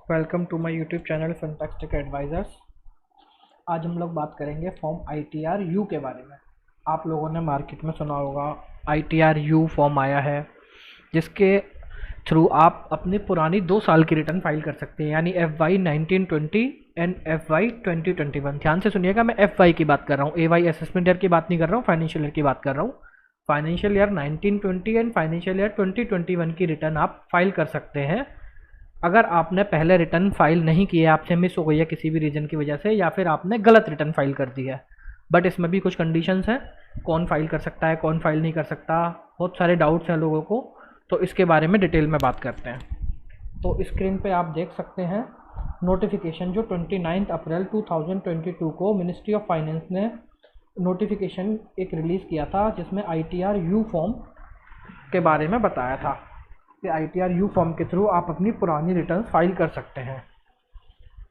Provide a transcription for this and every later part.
Welcome to my YouTube channel fantastic advisers. आज हम लोग बात करेंगे फॉर्म ITR यू के बारे में। आप लोगों ने मार्केट में सुना होगा ITR यू फॉर्म आया है, जिसके थ्रू आप अपनी पुरानी 2 साल की रिटर्न फाइल कर सकते हैं, यानी FY 1920 एंड FY 2021। ध्यान से सुनिएगा, मैं FY की बात कर रहा हूँ, AY असेसमेंट ईयर की बात नहीं कर रहा हूँ, फाइनेंशियल ईयर की बात कर रहा हूँ। Financial year 1920 and financial year 2021 की रिटर्न आप फाइल कर सकते हैं। अगर आपने पहले रिटर्न फाइल नहीं की है, आपसे मिस हो गई है किसी भी रीज़न की वजह से, या फिर आपने गलत रिटर्न फाइल कर दी है, बट इसमें भी कुछ कंडीशंस हैं, कौन फाइल कर सकता है कौन फाइल नहीं कर सकता, बहुत सारे डाउट्स हैं लोगों को, तो इसके बारे में डिटेल में बात करते हैं। तो स्क्रीन पे आप देख सकते हैं नोटिफिकेशन जो 29 अप्रैल 2022 को मिनिस्ट्री ऑफ फाइनेंस ने नोटिफिकेशन एक रिलीज़ किया था, जिसमें ITR यू फॉर्म के बारे में बताया था कि ITR यू फॉर्म के थ्रू आप अपनी पुरानी रिटर्न फाइल कर सकते हैं।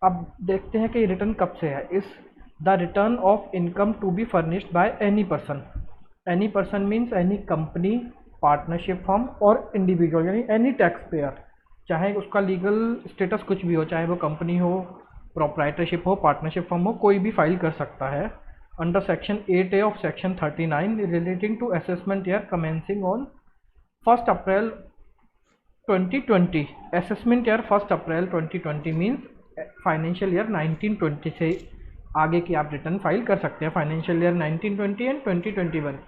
अब देखते हैं कि ये रिटर्न कब से है। Is the return of income to be furnished by any person. Any person means any company, partnership firm और इंडिविजुअल, यानी एनी टैक्स पेयर, चाहे उसका लीगल स्टेटस कुछ भी हो, चाहे वो कंपनी हो, प्रोप्राइटरशिप हो, पार्टनरशिप फर्म हो, कोई भी फाइल कर सकता है under section 8A of section 39 relating to assessment year commencing on 1 April 2020। Assessment year 1 April 2020 means financial year 1920 से आगे की आप रिटर्न फाइल कर सकते हैं। फाइनेंशियल ईयर 1920 एंड 2021,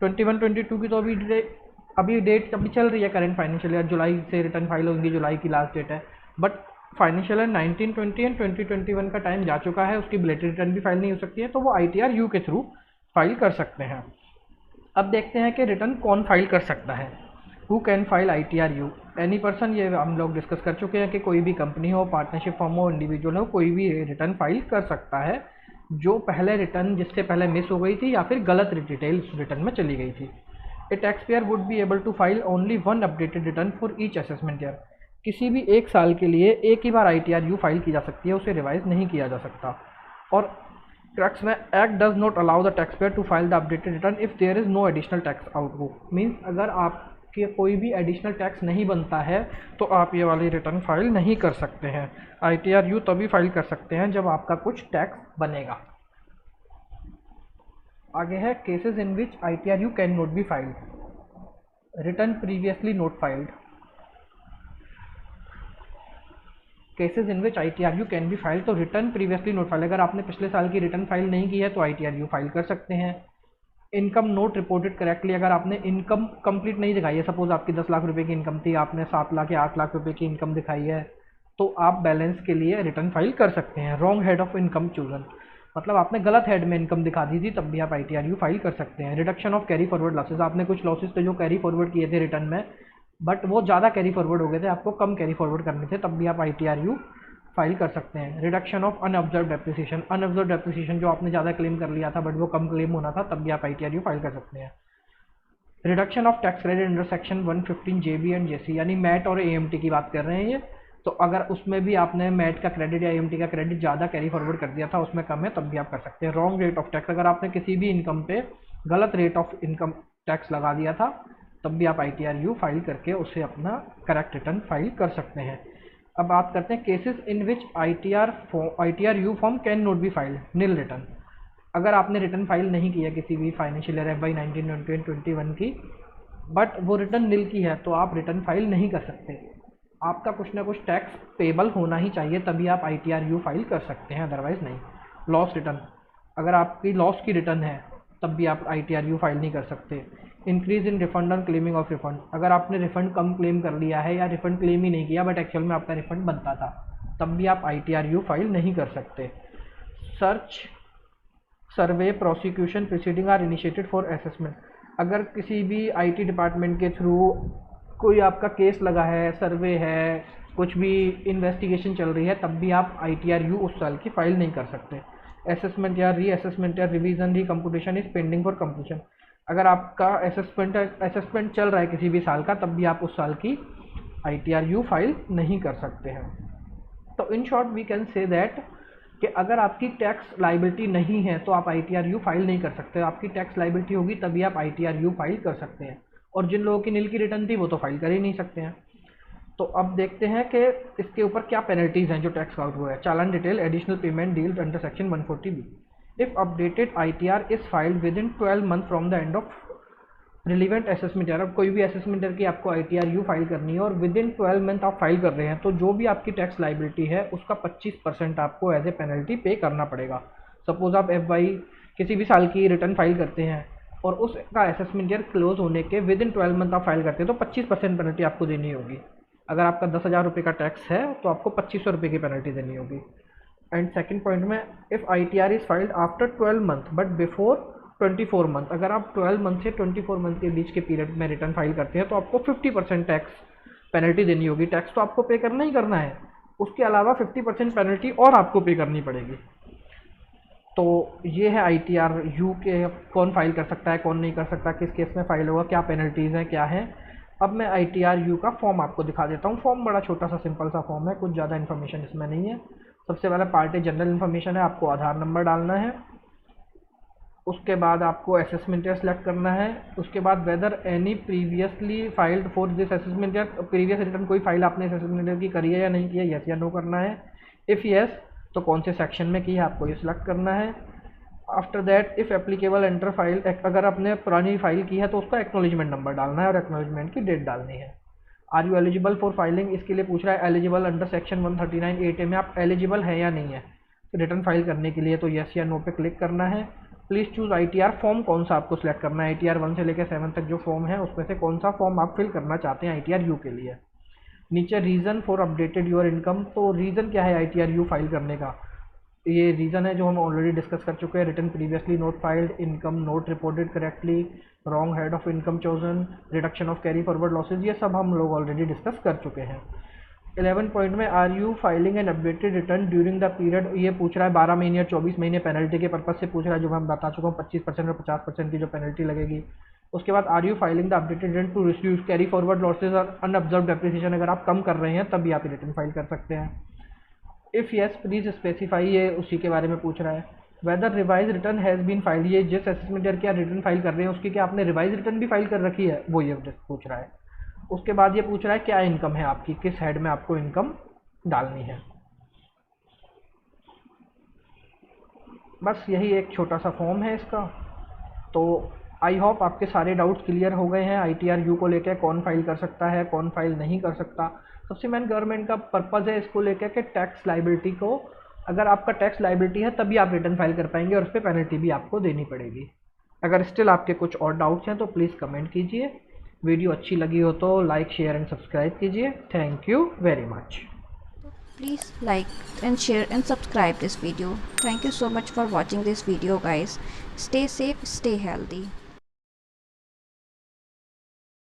21-22 की तो अभी डेट अभी चल रही है। करंट फाइनेंशियल ईयर जुलाई से रिटर्न फाइल होंगी, जुलाई की लास्ट डेट है, बट फाइनेंशियल ईयर 1920 एंड 2021 का टाइम जा चुका है, उसकी बिलेटेड रिटर्न भी फाइल नहीं हो सकती है, तो वो ITR यू के थ्रू फाइल कर सकते हैं। अब देखते हैं कि रिटर्न कौन फाइल कर सकता है। Who can file ITR you? Any person, ये हम लोग डिस्कस कर चुके हैं कि कोई भी कंपनी हो, पार्टनरशिप फर्म हो, इंडिविजुअल हो, कोई भी रिटर्न फाइल कर सकता है जो पहले रिटर्न जिससे पहले मिस हो गई थी या फिर गलत डिटेल रिटर्न में चली गई थी। A taxpayer would be able to file only one updated return for each assessment year. किसी भी एक साल के लिए एक ही बार ITR यू फाइल की जा सकती है, उसे रिवाइज नहीं किया जा सकता। और क्रक्स में act does not allow the taxpayer to file the updated return if there is no additional tax outgo. Means अगर आपके कोई भी एडिशनल टैक्स नहीं बनता है तो आप ये वाली रिटर्न फाइल नहीं कर सकते हैं। ITR यू तभी फाइल कर सकते हैं जब आपका कुछ टैक्स बनेगा। आगे है cases in which ITR you can not be filed. Return previously note filed. Cases in which ITR you can be file, तो रिटर्न प्रीवियसली नोट फाइल, अगर आपने पिछले साल की रिटर्न फाइल नहीं की है तो ITR यू फाइल कर सकते हैं। इनकम नोट रिपोर्टेड करेक्टली, अगर आपने इनकम कंप्लीट नहीं दिखाई है, सपोज आपकी 10 लाख रुपए की इनकम थी, आपने 7 लाख या 8 लाख रुपए की इनकम दिखाई है, तो आप बैलेंस के लिए रिटर्न फाइल कर सकते हैं। Wrong head of income chosen, मतलब आपने गलत हेड में इनकम दिखा दी थी, तब भी आप ITR यू फाइल कर सकते हैं। Reduction of carry forward losses, आपने कुछ लॉसेज थे जो कैरी फॉरवर्ड किए थे रिटर्न में, बट वो ज़्यादा कैरी फॉरवर्ड हो गए थे, आपको कम कैरी फॉरवर्ड करने थे, तब भी आप ITR यू फाइल कर सकते हैं। Reduction of unobserved depreciation, unobserved depreciation जो आपने ज़्यादा क्लेम कर लिया था बट वो कम क्लेम होना था, तब भी आप ITR यू फाइल कर सकते हैं। Reduction of tax credit under section 115 JB and JC, यानी मैट और AMT की बात कर रहे हैं ये, तो अगर उसमें भी आपने मैट का क्रेडिट या AMT का क्रेडिट ज़्यादा कैरी फॉरवर्ड कर दिया था, उसमें कम है, तब भी आप कर सकते हैं। रॉन्ग रेट ऑफ टैक्स, अगर आपने किसी भी इनकम पे गलत रेट ऑफ इनकम टैक्स लगा दिया था, तब भी आप ITR यू फाइल करके उसे अपना करेक्ट रिटर्न फाइल कर सकते हैं। अब बात करते हैं cases in which ITR U form can not be filed, nil return. अगर आपने रिटर्न फाइल नहीं किया किसी भी फाइनेंशियल ईयर FY 1921 की, बट वो रिटर्न नील की है, तो आप रिटर्न फाइल नहीं कर सकते। आपका कुछ ना कुछ टैक्स पेबल होना ही चाहिए, तभी आप ITR यू फाइल कर सकते हैं, अदरवाइज नहीं। लॉस रिटर्न, अगर आपकी लॉस की रिटर्न है तब भी आप ITR यू फाइल नहीं कर सकते। Increase in refund on claiming of refund, अगर आपने रिफंड कम क्लेम कर लिया है या रिफंड क्लेम ही नहीं किया बट एक्चुअल में आपका रिफंड बनता था, तब भी आप ITR यू फाइल नहीं कर सकते। Search, survey, prosecution proceeding are initiated for assessment, अगर किसी भी IT डिपार्टमेंट के थ्रू कोई आपका केस लगा है, सर्वे है, कुछ भी इन्वेस्टिगेशन चल रही है, तब भी आप ITR यू उस साल की फाइल नहीं कर सकते। असेसमेंट या रीअसेसमेंट या revision recomputation is pending for completion, अगर आपका असेसमेंट चल रहा है किसी भी साल का, तब भी आप उस साल की ITR यू फाइल नहीं कर सकते हैं। तो in short we can say that कि अगर आपकी टैक्स लाइबिलिटी नहीं है तो आप ITR यू फाइल नहीं कर सकते। आपकी टैक्स लाइबिलिटी होगी तभी आप ITR यू फाइल कर सकते हैं, और जिन लोगों की नील की रिटर्न थी वो तो फाइल कर ही नहीं सकते हैं। तो अब देखते हैं कि इसके ऊपर क्या पेनल्टीज हैं जो टैक्स आउट हुआ है। चालान detail additional payment dealt under section 140B। If updated ITR is filed within 12 month from the end of relevant assessment year. अब कोई भी असेसमेंट ईयर की आपको आईटीआर यू फाइल करनी है और विद इन 12 मंथ आप फाइल कर रहे हैं, तो जो भी आपकी टैक्स लाइबिलिटी है उसका 25% आपको एज ए पेनल्टी पे करना पड़ेगा। सपोज आप FY किसी भी साल की रिटर्न फाइल करते हैं और उसका असेसमेंट ईयर क्लोज होने के विद इन 12 मंथ आप फाइल करते हैं, तो 25% पेनल्टी आपको देनी होगी। अगर आपका 10,000 रुपये का टैक्स है तो आपको 2500 रुपये की पेनल्टी देनी होगी। एंड सेकंड पॉइंट में, if ITR is filed after 12 month but before 24 month, अगर आप 12 मंथ से 24 मंथ के बीच के पीरियड में रिटर्न फाइल करते हैं तो आपको 50% टैक्स पेनल्टी देनी होगी। टैक्स तो आपको पे करना ही करना है, उसके अलावा 50% पेनल्टी और आपको पे करनी पड़ेगी। तो ये है आईटीआर यू के कौन फाइल कर सकता है, कौन नहीं कर सकता, किस केस में फाइल होगा, क्या पेनल्टीज़ हैं, क्या है। अब मैं आईटीआर यू का फॉर्म आपको दिखा देता हूँ। फॉर्म बड़ा छोटा सा सिंपल सा फॉर्म है, कुछ ज़्यादा इन्फॉर्मेशन इसमें नहीं है। सबसे पहले पार्ट ए जनरल इन्फॉर्मेशन है, आपको आधार नंबर डालना है। उसके बाद आपको असेसमेंट ईयर सेलेक्ट करना है। उसके बाद whether any previously filed for this assessment year, previous return कोई फाइल आपने असेसमेंट ईयर की करी है या नहीं की है, येस या नो करना है। इफ़ येस तो कौन से सेक्शन में की है आपको ये सिलेक्ट करना है। After that if applicable enter file, अगर आपने पुरानी फाइल की है तो उसका एक्नॉलेजमेंट नंबर डालना है और एक्नॉलेजमेंट की डेट डालनी है। Are you eligible for filing, इसके लिए पूछ रहा है एलिजिबल अंडर सेक्शन 139(8)A में आप एलिजिबल है या नहीं है रिटर्न फाइल करने के लिए, तो येस या नो पे क्लिक करना है। प्लीज़ चूज़ आईटीआर फॉर्म, कौन सा आपको सिलेक्ट करना है। आईटीआर 1 से लेकर 7 तक जो फॉर्म है उसमें से कौन सा फॉर्म आप फिल करना चाहते हैं आईटीआर यू के लिए। नीचे reason for updated your income, तो रीज़न क्या है आईटीआर यू फाइल करने का, ये रीज़न है जो हम ऑलरेडी डिस्कस कर चुके हैं। Return previously note filed, income note reported correctly, wrong head of income chosen, reduction of carry forward losses, ये सब हम लोग ऑलरेडी डिस्कस कर चुके हैं। 11 पॉइंट में, are you filing an updated return during the period, ये पूछ रहा है 12 महीने या 24 महीने पेनल्टी के पर्पज से पूछ रहा है, जो मैं बता चुका हूँ 25% और 50% की जो पेनल्टी लगेगी। उसके बाद are you filing the updated return to reduce carry forward losses और अनअब्जर्व डेप्रिसिएशन, अगर आप कम कर रहे हैं तभी आप रिटर्न फाइल कर सकते हैं। इफ़ येस प्लीज़ स्पेसिफाई, ये उसी के बारे में पूछ रहा है। Whether revise return has been file, ये जिस असेसमेंट ईयर की आप रिटर्न फाइल कर रहे हैं उसकी क्या आपने रिवाइज रिटर्न भी फाइल कर रखी है, वो ये पूछ रहा है। उसके बाद ये पूछ रहा है क्या इनकम है आपकी, किस हेड में आपको इनकम डालनी है। बस यही एक छोटा सा फॉर्म है इसका। तो आई होप आपके सारे डाउट्स क्लियर हो गए हैं आईटीआर यू को लेकर, कौन फाइल कर सकता है, कौन फाइल नहीं कर सकता। सबसे मेन गवर्नमेंट का पर्पज़ है इसको लेकर कि टैक्स लाइबिलिटी को, अगर आपका टैक्स लाइबिलिटी है तभी आप रिटर्न फाइल कर पाएंगे और उस पर पेनल्टी भी आपको देनी पड़ेगी। अगर स्टिल आपके कुछ और डाउट्स हैं तो प्लीज़ कमेंट कीजिए। वीडियो अच्छी लगी हो तो लाइक शेयर एंड सब्सक्राइब कीजिए। Thank you very much. Please like and share and subscribe this video. Thank you so much for watching this video guys. Stay safe, stay healthy.